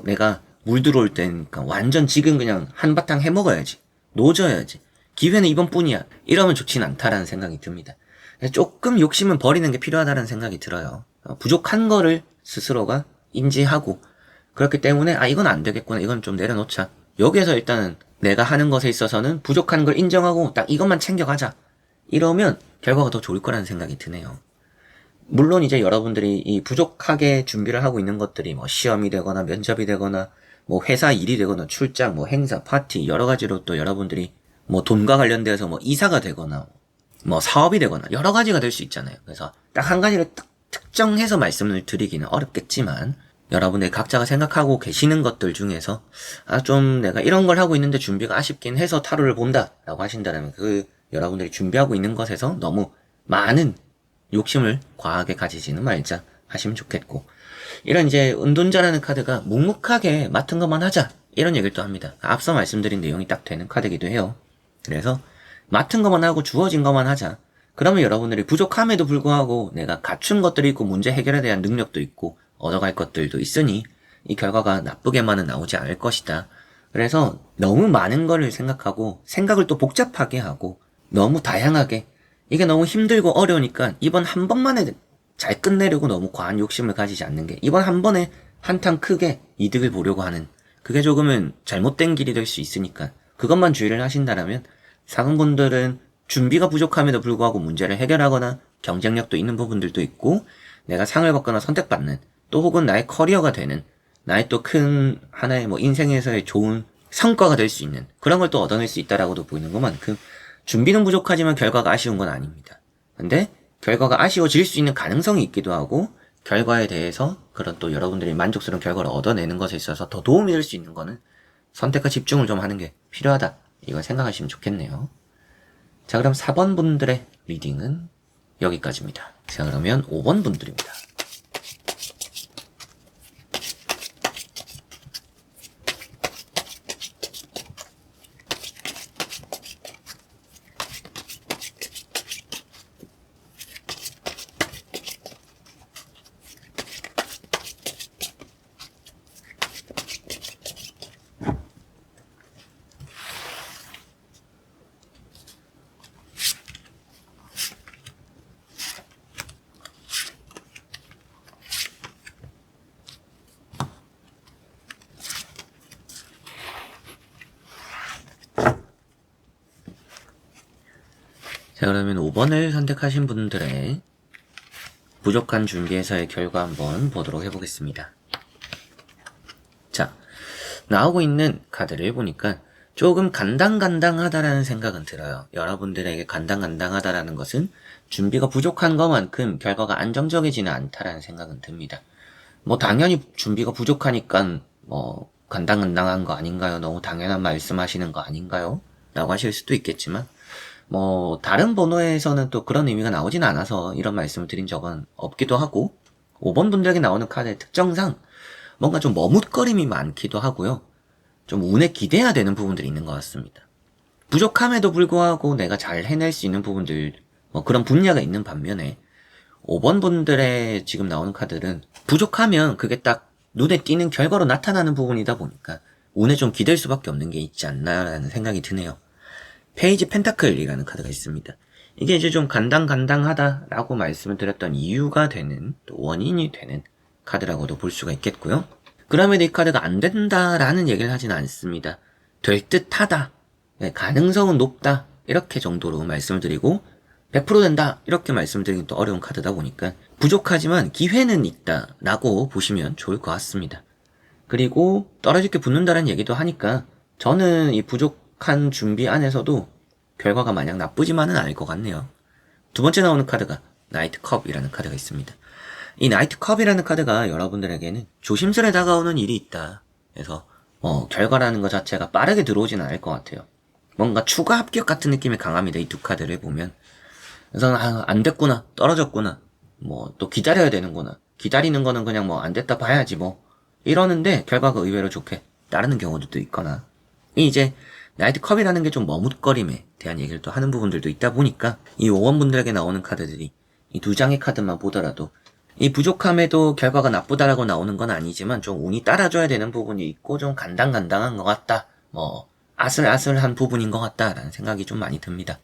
내가 물 들어올 때니까 완전 지금 그냥 한바탕 해먹어야지, 노져야지, 기회는 이번뿐이야 이러면 좋진 않다라는 생각이 듭니다. 조금 욕심은 버리는 게 필요하다는 생각이 들어요. 부족한 거를 스스로가 인지하고, 그렇기 때문에 이건 안 되겠구나, 이건 좀 내려놓자, 여기에서 일단은 내가 하는 것에 있어서는 부족한 걸 인정하고 딱 이것만 챙겨가자, 이러면 결과가 더 좋을 거라는 생각이 드네요. 물론 이제 여러분들이 이 부족하게 준비를 하고 있는 것들이 뭐 시험이 되거나 면접이 되거나 뭐 회사 일이 되거나 출장, 뭐 행사, 파티 여러 가지로 또 여러분들이 뭐 돈과 관련돼서 뭐 이사가 되거나 뭐 사업이 되거나 여러 가지가 될 수 있잖아요. 그래서 딱 한 가지를 특정해서 말씀을 드리기는 어렵겠지만, 여러분들이 각자가 생각하고 계시는 것들 중에서 좀 내가 이런 걸 하고 있는데 준비가 아쉽긴 해서 타로를 본다 라고 하신다면, 여러분들이 준비하고 있는 것에서 너무 많은 욕심을 과하게 가지지는 말자 하시면 좋겠고, 이런 이제 은둔자라는 카드가 묵묵하게 맡은 것만 하자 이런 얘기를 또 합니다. 앞서 말씀드린 내용이 딱 되는 카드이기도 해요. 그래서 맡은 것만 하고 주어진 것만 하자. 그러면 여러분들이 부족함에도 불구하고 내가 갖춘 것들이 있고 문제 해결에 대한 능력도 있고 얻어갈 것들도 있으니 이 결과가 나쁘게만은 나오지 않을 것이다. 그래서 너무 많은 거를 생각하고 생각을 또 복잡하게 하고 너무 다양하게, 이게 너무 힘들고 어려우니까 이번 한 번만에 잘 끝내려고 너무 과한 욕심을 가지지 않는 게, 이번 한 번에 한탕 크게 이득을 보려고 하는, 그게 조금은 잘못된 길이 될 수 있으니까 그것만 주의를 하신다라면, 사근분들은 준비가 부족함에도 불구하고 문제를 해결하거나 경쟁력도 있는 부분들도 있고, 내가 상을 받거나 선택받는, 또 혹은 나의 커리어가 되는, 나의 또 큰 하나의 뭐 인생에서의 좋은 성과가 될 수 있는 그런 걸 또 얻어낼 수 있다라고도 보이는 것만큼, 준비는 부족하지만 결과가 아쉬운 건 아닙니다. 근데 결과가 아쉬워질 수 있는 가능성이 있기도 하고, 결과에 대해서 그런 또 여러분들이 만족스러운 결과를 얻어내는 것에 있어서 더 도움이 될 수 있는 거는 선택과 집중을 좀 하는 게 필요하다, 이걸 생각하시면 좋겠네요. 자, 그럼 4번 분들의 리딩은 여기까지입니다. 자, 그러면 5번 분들입니다. 자, 그러면 5번을 선택하신 분들의 부족한 준비에서의 결과 한번 보도록 해보겠습니다. 나오고 있는 카드를 보니까 조금 간당간당하다라는 생각은 들어요. 여러분들에게 간당간당하다라는 것은 준비가 부족한 것만큼 결과가 안정적이지는 않다라는 생각은 듭니다. 뭐 당연히 준비가 부족하니까 뭐 간당간당한 거 아닌가요? 너무 당연한 말씀하시는 거 아닌가요? 라고 하실 수도 있겠지만 뭐 다른 번호에서는 또 그런 의미가 나오진 않아서 이런 말씀을 드린 적은 없기도 하고 5번 분들에게 나오는 카드의 특성상 뭔가 좀 머뭇거림이 많기도 하고요. 좀 운에 기대야 되는 부분들이 있는 것 같습니다. 부족함에도 불구하고 내가 잘 해낼 수 있는 부분들, 뭐 그런 분야가 있는 반면에 5번 분들의 지금 나오는 카드는 부족하면 그게 딱 눈에 띄는 결과로 나타나는 부분이다 보니까 운에 좀 기댈 수밖에 없는 게 있지 않나라는 생각이 드네요. 페이지 펜타클이라는 카드가 있습니다. 이게 이제 좀 간당간당하다라고 말씀을 드렸던 이유가 되는, 또 원인이 되는 카드라고도 볼 수가 있겠고요. 그러면 이 카드가 안 된다라는 얘기를 하진 않습니다. 될 듯하다, 네, 가능성은 높다, 이렇게 정도로 말씀을 드리고 100% 된다 이렇게 말씀드리긴 또 어려운 카드다 보니까 부족하지만 기회는 있다 라고 보시면 좋을 것 같습니다. 그리고 떨어지게 붙는다는 얘기도 하니까 저는 이 부족한 준비 안에서도 결과가 마냥 나쁘지만은 않을 것 같네요. 두 번째 나오는 카드가 나이트 컵이라는 카드가 있습니다. 이 나이트 컵이라는 카드가 여러분들에게는 조심스레 다가오는 일이 있다. 그래서 결과라는 것 자체가 빠르게 들어오지는 않을 것 같아요. 뭔가 추가 합격 같은 느낌이 강합니다. 이 두 카드를 보면. 그래서 안 됐구나, 떨어졌구나, 뭐 또 기다려야 되는구나, 기다리는 거는 그냥 뭐 안 됐다 봐야지 뭐 이러는데 결과가 의외로 좋게 따르는 경우도 있거나, 이제 나이트 컵이라는 게 좀 머뭇거림에 대한 얘기를 또 하는 부분들도 있다 보니까 이 5원 분들에게 나오는 카드들이 이 두 장의 카드만 보더라도 이 부족함에도 결과가 나쁘다라고 나오는 건 아니지만 좀 운이 따라줘야 되는 부분이 있고 좀 간당간당한 것 같다, 뭐 아슬아슬한 부분인 것 같다라는 생각이 좀 많이 듭니다.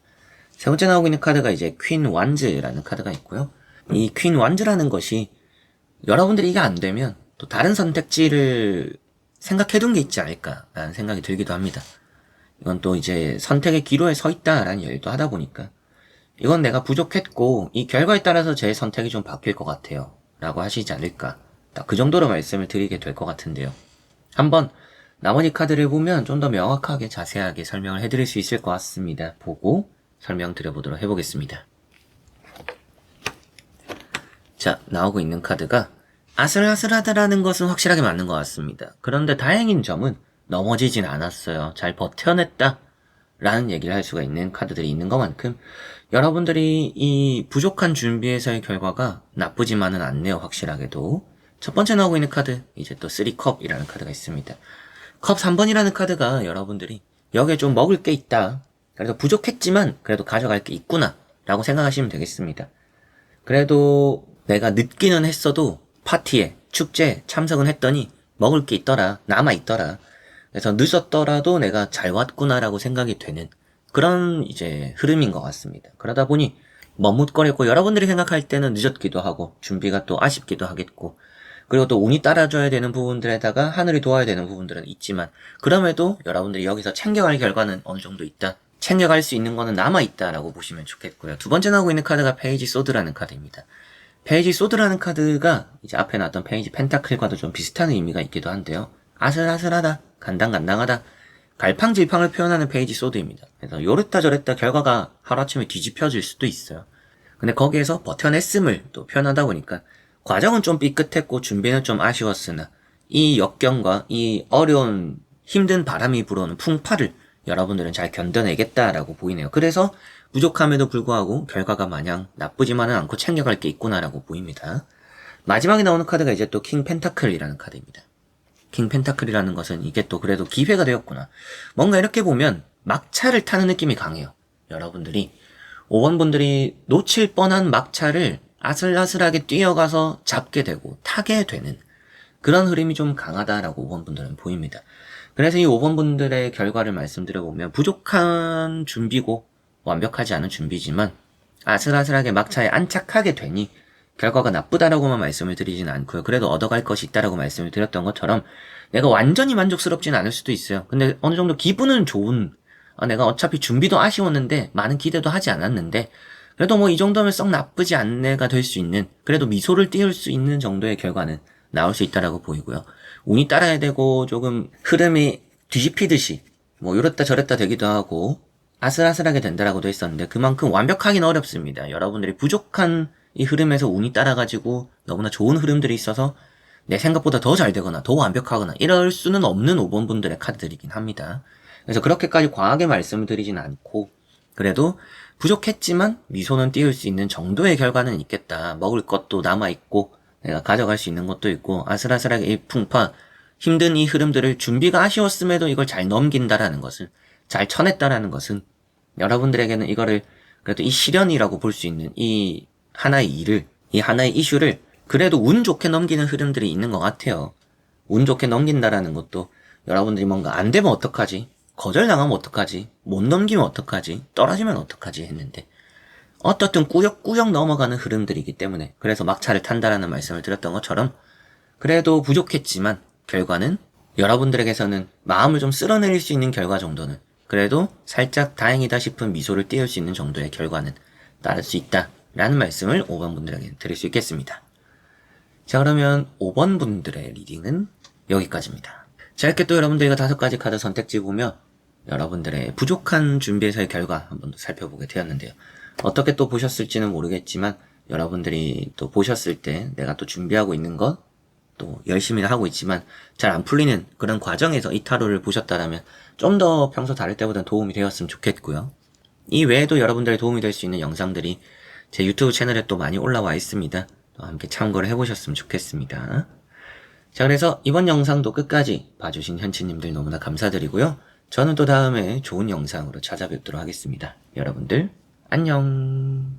세 번째 나오고 있는 카드가 이제 퀸 완즈라는 카드가 있고요. 이 퀸 완즈라는 것이 여러분들이 이게 안 되면 또 다른 선택지를 생각해둔 게 있지 않을까라는 생각이 들기도 합니다. 이건 또 이제 선택의 기로에 서 있다라는 얘기도 하다 보니까 이건 내가 부족했고 이 결과에 따라서 제 선택이 좀 바뀔 것 같아요 라고 하시지 않을까, 딱 그 정도로 말씀을 드리게 될 것 같은데요. 한번 나머지 카드를 보면 좀 더 명확하게 자세하게 설명을 해드릴 수 있을 것 같습니다. 보고 설명드려보도록 해보겠습니다. 자, 나오고 있는 카드가 아슬아슬하다라는 것은 확실하게 맞는 것 같습니다. 그런데 다행인 점은 넘어지진 않았어요. 잘 버텨냈다 라는 얘기를 할 수가 있는 카드들이 있는 것만큼 여러분들이 이 부족한 준비에서의 결과가 나쁘지만은 않네요. 확실하게도. 첫 번째 나오고 있는 카드, 이제 또 3컵이라는 카드가 있습니다. 컵 3번이라는 카드가 여러분들이 여기에 좀 먹을 게 있다, 그래도 부족했지만 그래도 가져갈 게 있구나 라고 생각하시면 되겠습니다. 그래도 내가 늦기는 했어도 파티에, 축제에 참석은 했더니 먹을 게 있더라, 남아있더라, 그래서 늦었더라도 내가 잘 왔구나 라고 생각이 되는 그런 이제 흐름인 것 같습니다. 그러다 보니 머뭇거렸고 여러분들이 생각할 때는 늦었기도 하고 준비가 또 아쉽기도 하겠고, 그리고 또 운이 따라줘야 되는 부분들에다가 하늘이 도와야 되는 부분들은 있지만 그럼에도 여러분들이 여기서 챙겨갈 결과는 어느 정도 있다, 챙겨갈 수 있는 거는 남아있다라고 보시면 좋겠고요. 두 번째 나오고 있는 카드가 페이지 소드라는 카드입니다. 페이지 소드라는 카드가 이제 앞에 나왔던 페이지 펜타클과도 좀 비슷한 의미가 있기도 한데요. 아슬아슬하다, 간당간당하다, 갈팡질팡을 표현하는 페이지 소드입니다. 그래서 요랬다 저랬다 결과가 하루아침에 뒤집혀질 수도 있어요. 근데 거기에서 버텨냈음을 또 표현하다 보니까 과정은 좀 삐끗했고 준비는 좀 아쉬웠으나 이 역경과 이 어려운 힘든 바람이 불어오는 풍파를 여러분들은 잘 견뎌내겠다라고 보이네요. 그래서 부족함에도 불구하고 결과가 마냥 나쁘지만은 않고 챙겨갈 게 있구나라고 보입니다. 마지막에 나오는 카드가 이제 또 킹 펜타클이라는 카드입니다. 킹 펜타클이라는 것은 이게 또 그래도 기회가 되었구나, 뭔가 이렇게 보면 막차를 타는 느낌이 강해요. 여러분들이 5번 분들이 놓칠 뻔한 막차를 아슬아슬하게 뛰어가서 잡게 되고 타게 되는 그런 흐름이 좀 강하다라고 5번 분들은 보입니다. 그래서 이 5번 분들의 결과를 말씀드려보면 부족한 준비고 완벽하지 않은 준비지만 아슬아슬하게 막차에 안착하게 되니 결과가 나쁘다라고만 말씀을 드리진 않고요. 그래도 얻어갈 것이 있다라고 말씀을 드렸던 것처럼 내가 완전히 만족스럽진 않을 수도 있어요. 근데 어느 정도 기분은 좋은, 내가 어차피 준비도 아쉬웠는데 많은 기대도 하지 않았는데 그래도 뭐 이 정도면 썩 나쁘지 않네가 될 수 있는, 그래도 미소를 띄울 수 있는 정도의 결과는 나올 수 있다라고 보이고요. 운이 따라야 되고 조금 흐름이 뒤집히듯이 뭐 이랬다 저랬다 되기도 하고 아슬아슬하게 된다라고도 했었는데 그만큼 완벽하긴 어렵습니다. 여러분들이 부족한 이 흐름에서 운이 따라가지고 너무나 좋은 흐름들이 있어서 내 생각보다 더 잘 되거나 더 완벽하거나 이럴 수는 없는 5번 분들의 카드들이긴 합니다. 그래서 그렇게까지 과하게 말씀을 드리진 않고 그래도 부족했지만 미소는 띄울 수 있는 정도의 결과는 있겠다. 먹을 것도 남아있고 내가 가져갈 수 있는 것도 있고 아슬아슬하게 이 풍파 힘든 이 흐름들을 준비가 아쉬웠음에도 이걸 잘 넘긴다라는 것을 잘 쳐냈다라는 것은 여러분들에게는 이거를 그래도 이 시련이라고 볼 수 있는 이 하나의 일을 이 하나의 이슈를 그래도 운 좋게 넘기는 흐름들이 있는 것 같아요. 운 좋게 넘긴다라는 것도 여러분들이 뭔가 안 되면 어떡하지? 거절당하면 어떡하지? 못 넘기면 어떡하지? 떨어지면 어떡하지? 했는데 어떻든 꾸역꾸역 넘어가는 흐름들이기 때문에 그래서 막차를 탄다라는 말씀을 드렸던 것처럼 그래도 부족했지만 결과는 여러분들에게서는 마음을 좀 쓸어내릴 수 있는 결과 정도는 그래도 살짝 다행이다 싶은 미소를 띄울 수 있는 정도의 결과는 따를 수 있다라는 말씀을 5번 분들에게 드릴 수 있겠습니다. 자, 그러면 5번 분들의 리딩은 여기까지입니다. 자, 이렇게 또 여러분들과 5가지 카드 선택지 보며 여러분들의 부족한 준비에서의 결과 한번 살펴보게 되었는데요. 어떻게 또 보셨을지는 모르겠지만 여러분들이 또 보셨을 때 내가 또 준비하고 있는 것 또 열심히 하고 있지만 잘 안 풀리는 그런 과정에서 이 타로를 보셨다라면 좀 더 평소 다를 때보다 도움이 되었으면 좋겠고요. 이 외에도 여러분들의 도움이 될 수 있는 영상들이 제 유튜브 채널에 또 많이 올라와 있습니다. 또 함께 참고를 해보셨으면 좋겠습니다. 자, 그래서 이번 영상도 끝까지 봐주신 현치님들 너무나 감사드리고요. 저는 또 다음에 좋은 영상으로 찾아뵙도록 하겠습니다. 여러분들 안녕.